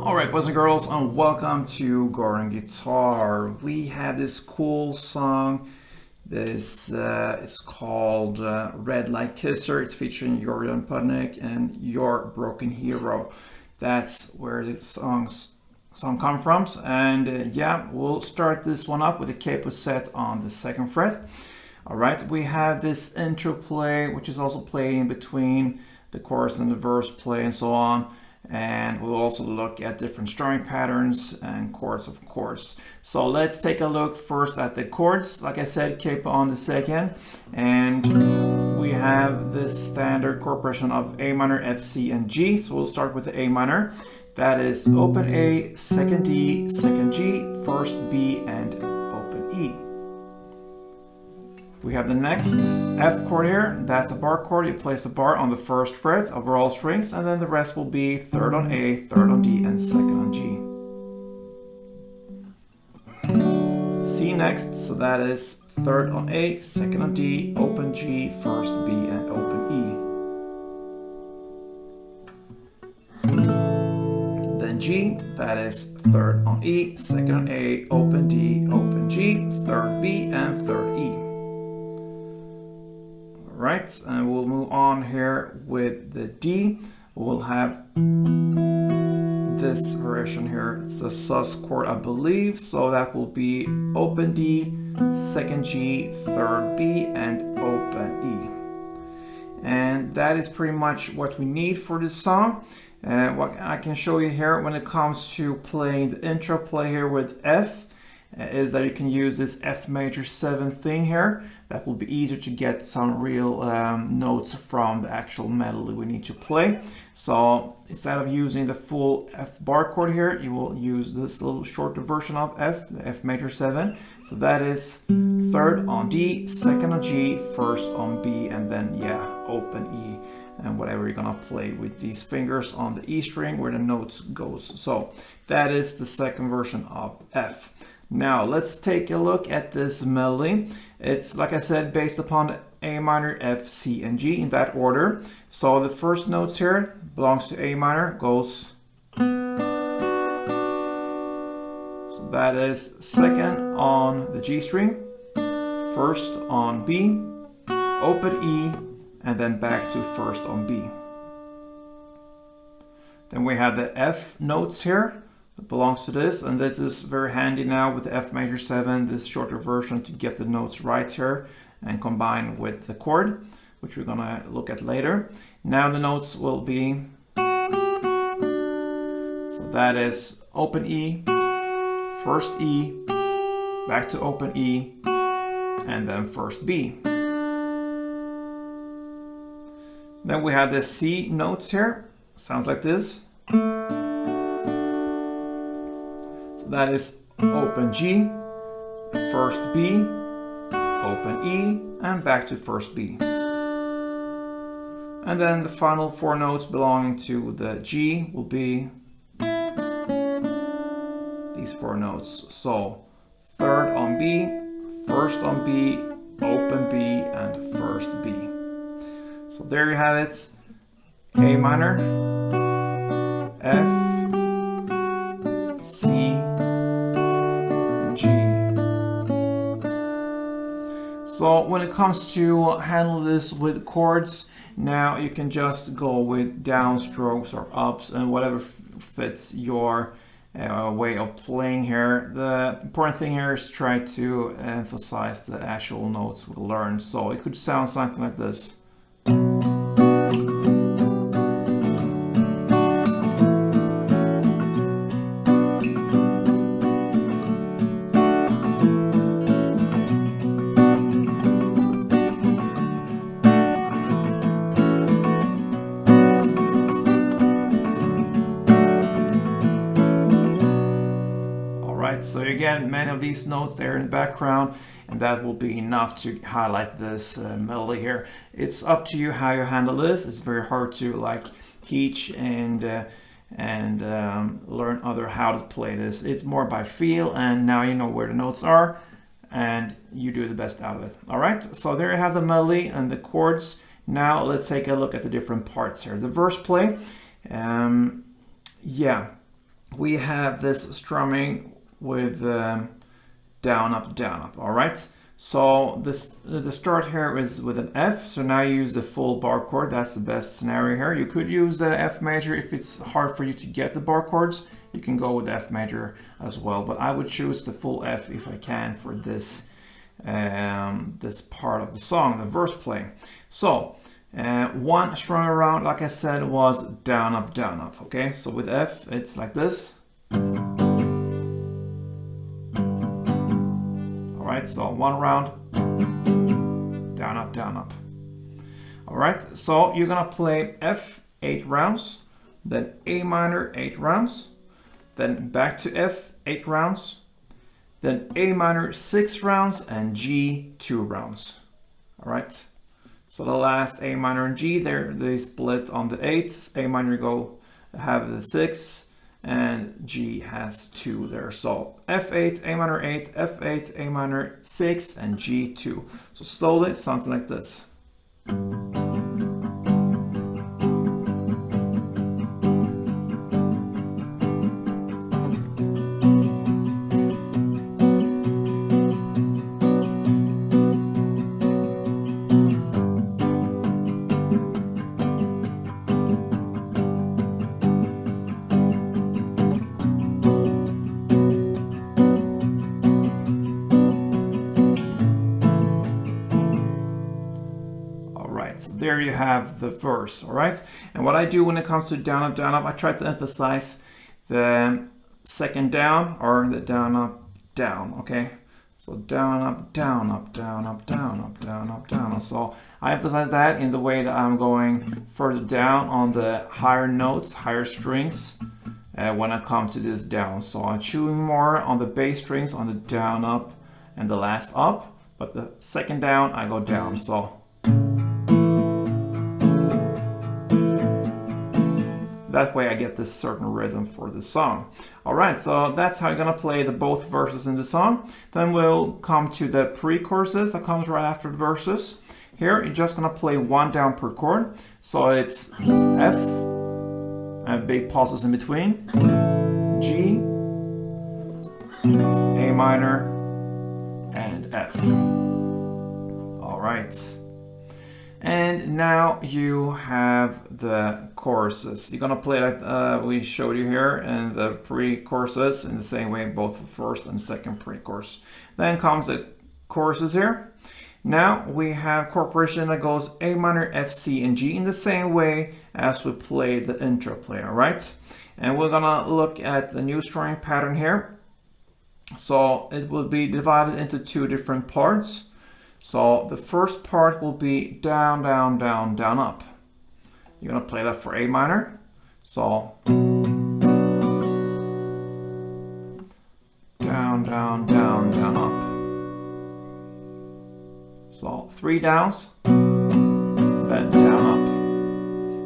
Alright, boys and girls, and welcome to Garden Guitar. We have this cool song. This is called Red Like Kisser. It's featuring Jordan Pundik and Your Broken Hero. That's where the song comes from. And yeah, we'll start this one up with a capo set on the 2nd fret. Alright, we have this intro play, which is also playing between the chorus and the verse play and so on. And we'll also look at different strumming patterns and chords, of course. So let's take a look first at the chords. Like I said, capo on the 2nd, and we have this standard chord progression of A minor, F, C, and G. So we'll start with the A minor. That is open A, 2nd D, 2nd G, 1st B, and open E. We have the next F chord here. That's a bar chord. You place the bar on the 1st fret of all strings, and then the rest will be 3rd on A, 3rd on D, and 2nd on G. C next, so that is 3rd on A, 2nd on D, open G, 1st B, and open E. Then G, that is 3rd on E, 2nd on A, open D, open G, 3rd B, and 3rd E. Right, and we'll move on here with the D. We'll have this variation here. It's a sus chord, I believe, so that will be open D, 2nd G, 3rd B, and open E. And that is pretty much what we need for this song. What I can show you here when it comes to playing the intro play here with F is that you can use this F major 7 thing here. That will be easier to get some real notes from the actual melody we need to play. So instead of using the full F bar chord here, you will use this little shorter version of F, the F major 7. So that is 3rd on D, 2nd on G, 1st on B, and then yeah, open E. And whatever you're gonna play with these fingers on the E string where the notes goes. So that is the 2nd version of F. Now let's take a look at this melody. It's, like I said, based upon A minor, F, C, and G in that order. So the first notes here belongs to A minor, goes. So that is 2nd on the G string, 1st on B, open E, and then back to 1st on B. Then we have the F notes here. That belongs to this, and this is very handy now with the F major 7, this shorter version, to get the notes right here and combine with the chord, which we're gonna look at later. Now the notes will be, so that is open E, 1st E, back to open E, and then 1st B. Then we have the C notes here, sounds like this. That is open G, 1st B, open E, and back to 1st B. And then the final 4 notes belonging to the G will be these 4 notes. So 3rd on B, 1st on B, open B, and 1st B. So there you have it. A minor, F, C, So when it comes to handle this with chords, now you can just go with downstrokes or ups and whatever fits your way of playing here. The important thing here is try to emphasize the actual notes we learned. So it could sound something like this. So again, many of these notes there in the background, and that will be enough to highlight this melody here. It's up to you how you handle this. It's very hard to like teach and learn how to play this. It's more by feel, and now you know where the notes are, and you do the best out of it. All right, so there you have the melody and the chords. Now let's take a look at the different parts here. The verse play, yeah. we have this strumming with down, up, all right? So the start here is with an F, so now you use the full bar chord. That's the best scenario here. You could use the F major if it's hard for you to get the bar chords. You can go with F major as well, but I would choose the full F if I can for this this part of the song, the verse playing. So one strum around, like I said, was down, up, okay? So with F, it's like this. All right, so one round, down, up. All right, so you're gonna play F 8 rounds, then A minor 8 rounds, then back to F 8 rounds, then A minor 6 rounds, and G 2 rounds. All right, so the last A minor and G, they split on the 8s. A minor have the 6, and G has 2 there. So F8, A minor 8, F8, A minor 6, and G2. So slowly, something like this. So there you have the verse, all right? And what I do when it comes to down, up, I try to emphasize the second down or the down, up, down, okay? So down, up, down, up, down, up, down, up, down, up, down. So I emphasize that in the way that I'm going further down on the higher notes, higher strings when I come to this down. So I'm chewing more on the bass strings on the down, up, and the last up, but the second down, I go down. So that way I get this certain rhythm for the song. All right, so that's how you're gonna play the both verses in the song. Then we'll come to the pre-choruses that comes right after the verses. Here, you're just gonna play one down per chord. So it's F, and big pauses in between, G, A minor, and F. All right. And now you have the choruses. You're gonna play like we showed you here in the pre-choruses in the same way, both the first and second pre-chorus. Then comes the choruses here. Now we have chord progression that goes A minor, F, C, and G in the same way as we played the intro play, all right? And we're gonna look at the new strumming pattern here. So it will be divided into 2 different parts. So the first part will be down, down, down, down, up. You're gonna play that for A minor. So down, down, down, down, up. So 3 downs, then down, up.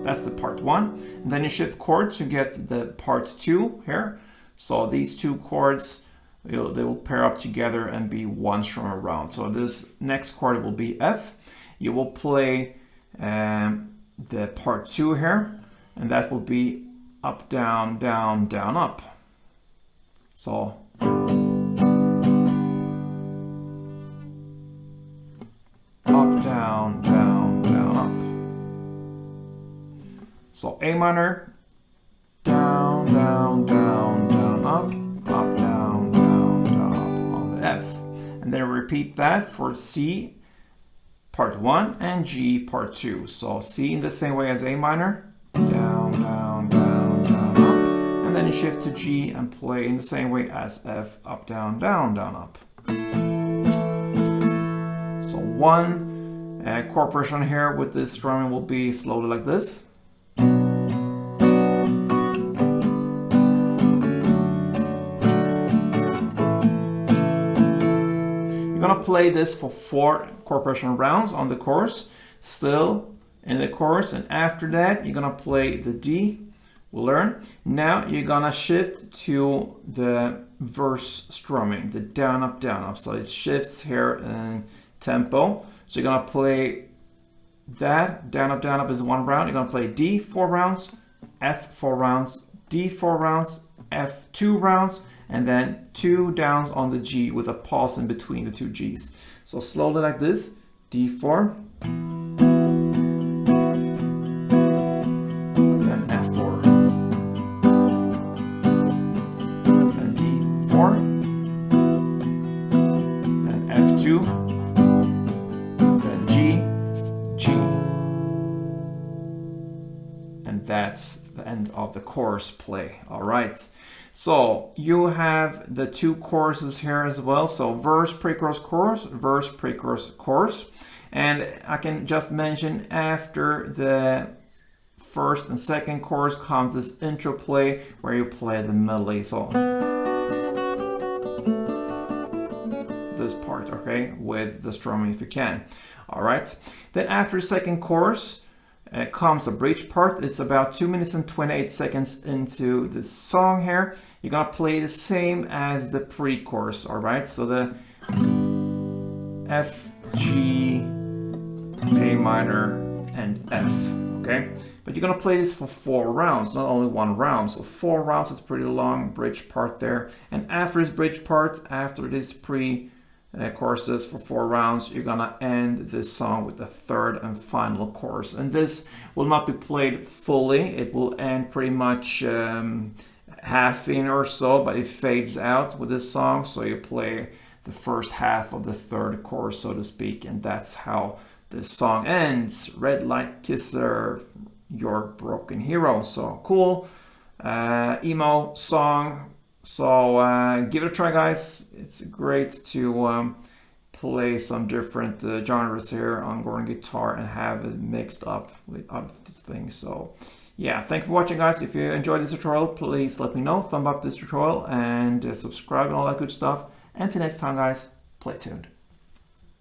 That's the part 1. And then you shift chords to get the part 2 here. So these 2 chords, they will pair up together and be one strum around. So this next chord will be F. You will play the part 2 here, and that will be up, down, down, down, up. So up, down, down, down, up. So A minor, down, down, down, down, up, up, down, down, down, up on the F. And then repeat that for C part 1 and G part 2. So C in the same way as A minor, down, down, down, down, up. And then you shift to G and play in the same way as F, up, down, down, down, up. So one chord progression here with this strumming will be slowly like this. You're gonna play this for 4 chord progression rounds on the chorus, still in the chorus, and after that you're gonna play the D. We'll learn. Now you're gonna shift to the verse strumming, the down, up, down, up. So it shifts here in tempo. So you're gonna play that down, up is 1 round. You're gonna play D 4 rounds, F 4 rounds, D 4 rounds, F2 rounds, and then 2 downs on the G with a pause in between the 2 Gs. So slowly like this, D4, then F4, then D4, then F2, then G, G. And that's the end of the chorus play. All right. So you have the 2 choruses here as well. So verse, pre-chorus, chorus, verse, pre-chorus, chorus. And I can just mention after the first and second chorus comes this intro play where you play the melody. So this part, okay, with the strumming if you can. All right. Then after the second chorus, comes a bridge part. It's about 2 minutes and 28 seconds into the song here. You're gonna play the same as the pre-chorus, all right? So the F, G, A minor, and F, okay? But you're gonna play this for 4 rounds, not only 1 round. So 4 rounds, it's pretty long bridge part there. And after this bridge part, after this choruses for 4 rounds, you're gonna end this song with the third and final chorus, and this will not be played fully. It will end pretty much half in or so, but it fades out with this song, so you play the first half of the third chorus, so to speak, and that's how this song ends. Red Light Kisser, Your Broken Hero. So cool emo song. So give it a try, guys. It's great to play some different genres here on Gordon guitar and have it mixed up with other things. So yeah, thanks for watching, guys. If you enjoyed this tutorial, please let me know. Thumb up this tutorial and subscribe and all that good stuff. And till next time, guys, play tuned.